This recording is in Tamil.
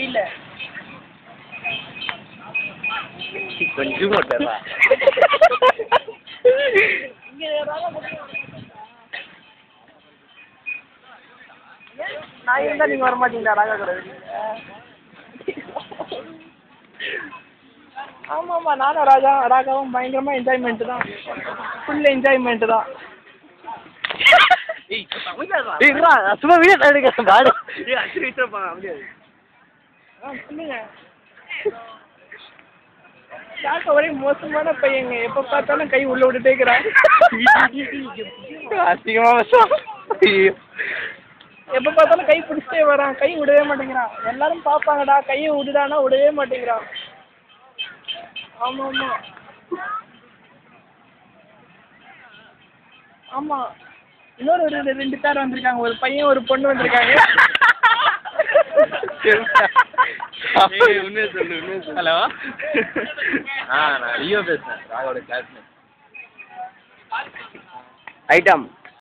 தெரியல. கொஞ்சம் போட்டா நான் இருந்தா நீங்க வர மாட்டீங்களா ராகா கூட? ஆமா ஆமா, நானும் ராகாவும் பயங்கரமா என்ஜாய்மெண்ட் தான். ஃபுல் என்ஜாய்மெண்ட் தான். சும்மா வீடியோ எடுக்க பாடு. சொல்லுங்க. ராகா ஒரே மோசமான பையங்க, எப்ப பார்த்தாலும் கை உள்ள விட்டுட்டே இருக்கிறான். எப்ப பார்த்தாலும் கை பிடிச்சிட்டே வரான், கை விடவே மாட்டேங்கிறான். எல்லாரும் பார்ப்பாங்கடா, கையை விடுடானா விடவே மாட்டேங்கிறான். ஆமா ஆமா ஆமா. இன்னொரு 2 பேர் வந்திருக்காங்க, ஒரு பையன் ஒரு பொண்ணு வந்திருக்காங்க. ஹலோ. நான் ரியோ பேசுறேன், ராகோட கிளாஸ்மேட். ஐட்டம்